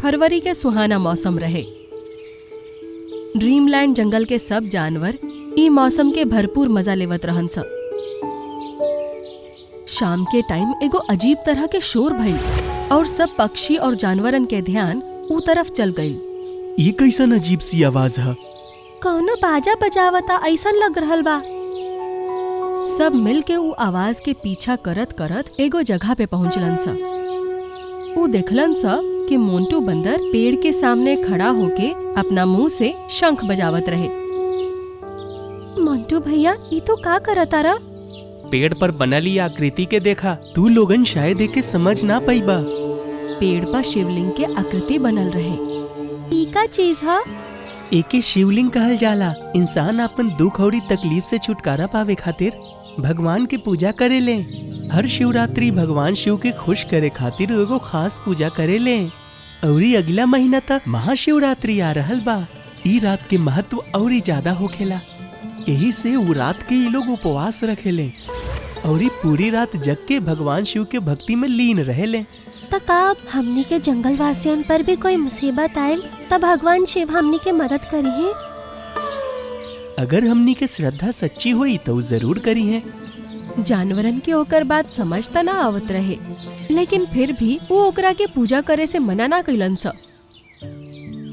फरवरी के सुहाना मौसम रहे। ड्रीमलैंड जंगल के सब जानवर ई मौसम के भरपूर मजा लेवत रहन स। शाम के टाइम एगो अजीब तरह के शोर भइल और सब पक्षी और जानवरन के ध्यान ऊ तरफ चल गइल। ये कैसन अजीब सी आवाज है? कौनो बाजा बजावता ऐसन लग रहल बा। सब मिल के ऊ आवाज के पीछा करत करत एगो जगह पे पहुंचलन स। ऊ देखलन स कि मोंटू बंदर पेड़ के सामने खड़ा होके अपना मुंह से शंख बजावत रहे। मोंटू भैया ई तो का करतारा? पेड़ पर बनली आकृति के देखा, तू लोगन शायद एके समझ ना पाइबा। पेड़ पर शिवलिंग के आकृति बनल रहे। ई का चीज है? एके शिवलिंग कहल जाला। इंसान अपन दुख और तकलीफ से छुटकारा पावे खातिर भगवान के पूजा करेले। हर शिवरात्रि भगवान शिव के खुश करे खातिर एगो खास पूजा करेले। और अगला महीना तक महाशिवरात्रि आ रहल बा। ई रात के महत्व और ज्यादा होखेला। यही से वो रात के ये लोग उपवास रखेले और पूरी रात जग के भगवान शिव के भक्ति में लीन रहेले। तब हमनी के जंगल वासियन पर भी कोई मुसीबत आयल तब भगवान शिव हमनी के मदद करी है। अगर हमनी के श्रद्धा सच्ची हुई तो जरूर करी है। जानवरन के ओकर बात समझ त ना आवत रहे, लेकिन फिर भी वो ओकरा के पूजा करे से मना ना कइलन स।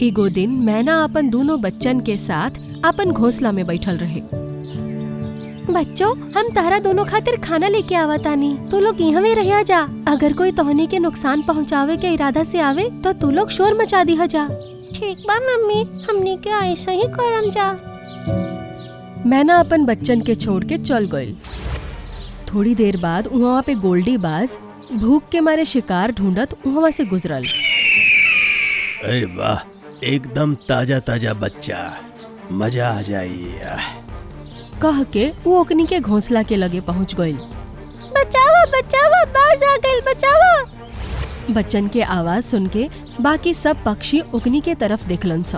एगो दिन मैना अपन दोनों बच्चन के साथ अपन घोंसला में बैठल रहे। बच्चों, हम तहरा दोनों खातिर खाना लेके आवतानी, तू लोग यहाँ रहिया जा। अगर कोई तोहनी के नुकसान पहुँचावे के इरादा से आवे तो तू लोग शोर मचा दिया जा। ठीक बा मम्मी, हमनी के ऐसा ही करम जा। मैना अपन बच्चन के छोड़ के चल गइल। थोड़ी देर बाद वहाँ पे गोल्डी बाज भूख के मारे शिकार ढूंढत वहाँ से गुजरल। अरे वाह, एकदम ताजा ताजा बच्चा, मजा आ जाई। कह के वो ओकनी के घोंसला के लगे पहुँच गइल। बचावा बचावा, बाज आ गइल, बचावा। बच्चन के आवाज सुन के बाकी सब पक्षी ओकनी के तरफ देखलन स।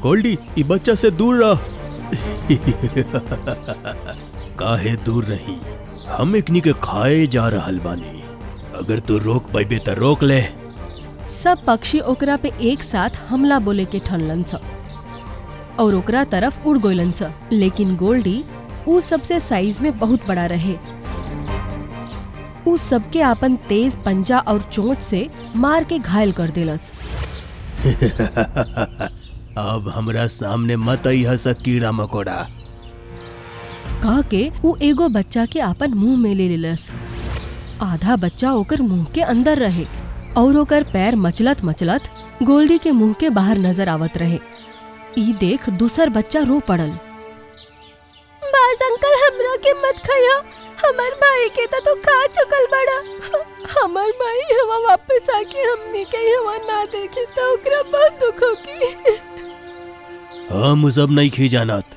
गोल्डी, ई बच्चा से दूर रह। काहे दूर नहीं, हम एकनी के खाए जा रहल बानी। अगर तू रोक पाइबे तो रोक ले। सब पक्षी ओकरा पे एक साथ हमला बोले के ठनलन स और ओकरा तरफ उड़ गइलन स। लेकिन गोल्डी ऊ सबसे साइज में बहुत बड़ा रहे। ऊ सबके अपन तेज पंजा और चोंच से मार के घायल कर देलस। अब हमरा सामने मत आई हस कीड़ा मकोड़ा। कह के ऊ एगो बच्चा के अपन मुंह में ले लेलस। आधा बच्चा ओकर मुंह के अंदर रहे और ओकर पैर मचलत मचलत गोल्डी के मुंह के बाहर नजर आवत रहे। ई देख दूसर बच्चा रो पड़ल। बाज अंकल, हमरा के मत खाया। हमार भाई के तो खा चुकल बड़ा। हमार भाई हवा वापस आके हमने के हवा ना देखे तो ओकरा बहुत दुख होगी। हम सब नहीं खी जानत,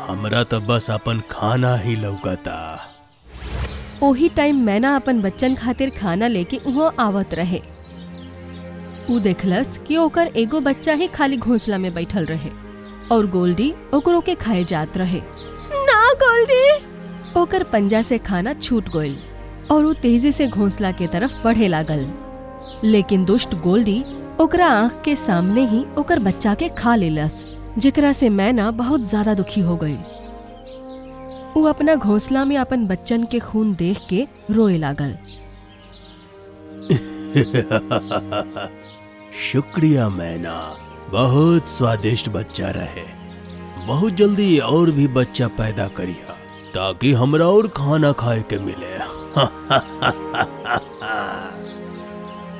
हमरा तो बस अपन खाना ही लौकता। ओही टाइम मैना अपन बच्चन खातिर खाना लेके वहाँ आवत रहे। ऊ देखलस कि ओकर एगो बच्चा ही खाली घोंसला में बैठल रहे और गोल्डी ओकरो के खाए जात रहे। ना गोल्डी! ओकर पंजा से खाना छूट गइल और ऊ तेजी से घोंसला के तरफ बढ़े लागल। लेकिन दुष्ट गोल्डी ओकरा आँख के सामने ही ओकर बच्चा के खा लेलस, जेकरा से मैना बहुत ज्यादा दुखी हो गई। ऊ अपना घोंसला में अपन बच्चन के खून देख के रोए लागल। शुक्रिया मैना, बहुत स्वादिष्ट बच्चा रहे। बहुत जल्दी और भी बच्चा पैदा करिया ताकि हमरा और खाना खाए के मिले।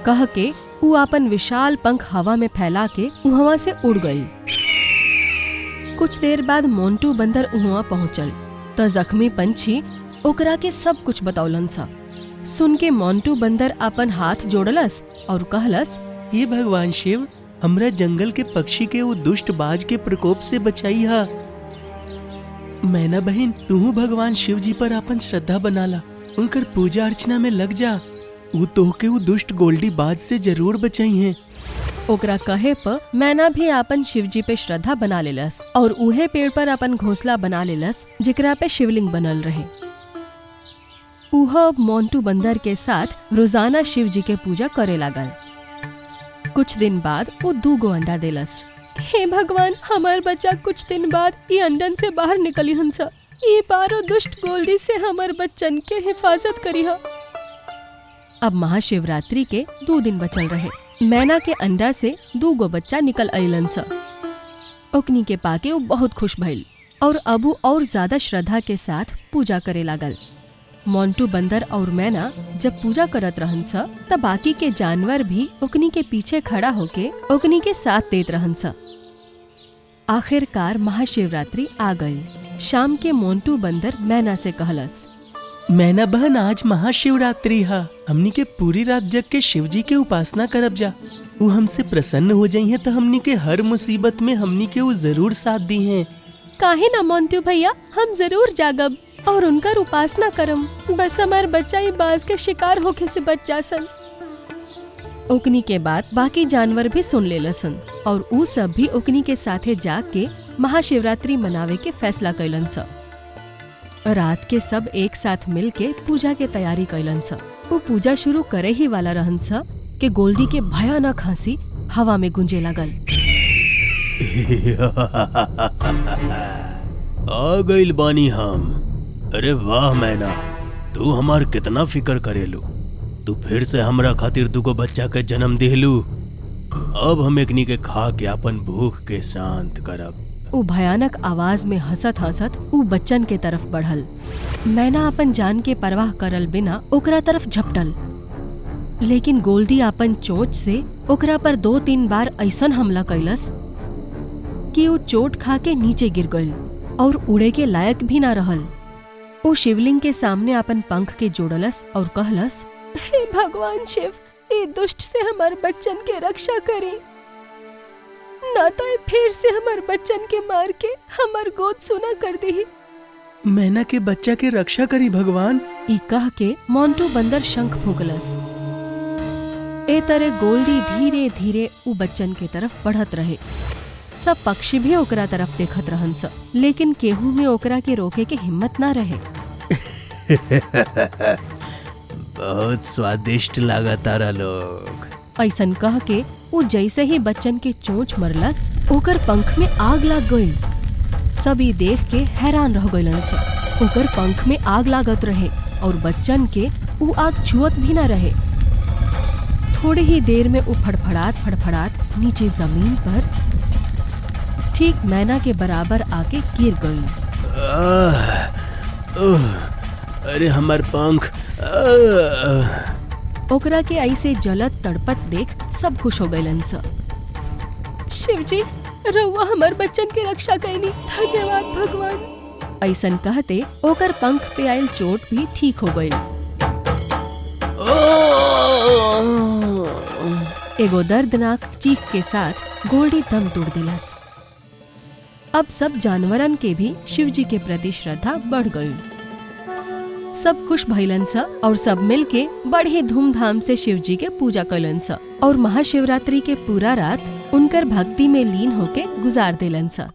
कह के ऊ अपन विशाल पंख हवा में फैला के वहाँ से उड़ गई। कुछ देर बाद मोंटू बंदर वहाँ पहुँचल तो जख्मी पंछी ओकरा के सब कुछ बतौलन सा। सुन के मोंटू बंदर अपन हाथ जोड़लस और कहलस, ये भगवान शिव, हमरा जंगल के पक्षी के वो दुष्ट बाज के प्रकोप से बचाई हा। मैना बहन, तू भगवान शिव जी पर अपन श्रद्धा बनाला, उनकर पूजा अर्चना में लग जा। वो तोहके वो दुष्ट गोल्डी बाज से जरूर बचाई है। ओकरा कहे पर मैना भी अपन शिवजी पे श्रद्धा बना लेलस और उहे पेड़ पर अपन घोंसला बना लेलस जेकरा पे शिवलिंग बनल रहे। उह मोंटू बंदर के साथ रोजाना शिवजी के पूजा करे लागल। कुछ दिन बाद वो 2 अंडा देलस। हे भगवान, हमार बच्चा कुछ दिन बाद ये अंडन से बाहर निकली हंस। ये बारो दुष्ट गोल्डी से हमार बच्चन के हिफाजत करी हा। अब महाशिवरात्रि के 2 दिन बचल रहे। मैना के अंडा से 2 बच्चा निकल अइलन स। ओकनी के पाके वो बहुत खुश भइल और अबू और ज्यादा श्रद्धा के साथ पूजा करे लागल। मोंटू बंदर और मैना जब पूजा करत रहन स तब बाकी के जानवर भी ओकनी के पीछे खड़ा होके ओकनी के साथ देत रहन स। आखिरकार महाशिवरात्रि आ गई। शाम के मोंटू बंदर मैना से कहलस, मैना बहन, आज महाशिवरात्रि हा। हमनी के पूरी रात जग के शिव जी के उपासना करब जा। वो हमसे प्रसन्न हो जाई है तो हमनी के हर मुसीबत में हमनी के वो जरूर साथ दी हैं। काहे ना मोंटू भैया, हम जरूर जागब और उनकर उपासना करम। बस हमार बच्चा ये बाज के शिकार होके से बच जासन। ओकनी के बात बाकी जानवर भी सुन ले लसन और ऊ सब भी ओकनी के साथे जाग के महाशिवरात्रि मनावे के फैसला कैलन स। रात के सब एक साथ मिल के पूजा के तैयारी कैलन स। वो पूजा शुरू करे ही वाला रहन स कि गोल्डी के भयानक हंसी हवा में गूंजे लगल। आ गइल बानी हम। अरे वाह मैना, तू हमार कितना फिकर करेलू। तू फिर से हमरा खातिर 2 बच्चा के जन्म देलू। अब हम एकनी के खा के अपन भूख के शांत करब। ऊ भयानक आवाज में हंसत हंसत ऊ बच्चन के तरफ बढ़ल। मैना अपन जान के परवाह करल बिना ओकरा तरफ झपटल, लेकिन गोल्डी अपन चोंच से ओकरा पर 2-3 बार ऐसन हमला कैलस कि वो चोट खा के नीचे गिर गइल और उड़े के लायक भी ना रहल। वो शिवलिंग के सामने अपन पंख के जोड़लस और कहलस, हे भगवान शिव, ये दुष्ट से हमार बच्चन के रक्षा करी, ना तो ये फिर से हमार बच्चन के मार के हमार गोद सुना कर दी। मैना के बच्चा के रक्षा करी भगवान। ई कह के मोंटू बंदर शंख फूंकलस। ए तरह गोल्डी धीरे धीरे ऊ बच्चन के तरफ बढ़त रहे। सब पक्षी भी ओकरा तरफ देखत रहन स, लेकिन केहू में ओकरा के रोके के हिम्मत ना रहे। बहुत स्वादिष्ट लागतारा लोग। ऐसन कह के वो जैसे ही बच्चन के चोंच मरलस, ओकर पंख में आग लाग गइल। सब ई देख के हैरान रह गइलन स। ओकर पंख में आग लागत रहे और बच्चन के ऊ आग छुअत भी ना रहे। थोड़ी ही देर में ऊ फड़फड़ात नीचे जमीन पर ठीक मैना के बराबर आके गिर गई। अरे हमार पंख। ओकरा के ऐसे जलत तड़पत देख सब खुश हो गइलन स। शिवजी, रउआ हमार बच्चन के रक्षा कैनी, धन्यवाद भगवान। ऐसन कहते ओकर पंख पे आयल चोट भी ठीक हो गइल। एगो दर्दनाक चीख के साथ गोल्डी दम तोड़ दिलस। अब सब जानवरन के भी शिवजी के प्रति श्रद्धा बढ़ गई। सब खुश भइलन स और सब मिलके बड़े धूमधाम से शिवजी के पूजा कैलन स और महाशिवरात्रि के पूरा रात उनकर भक्ति में लीन होके गुजार देलन स।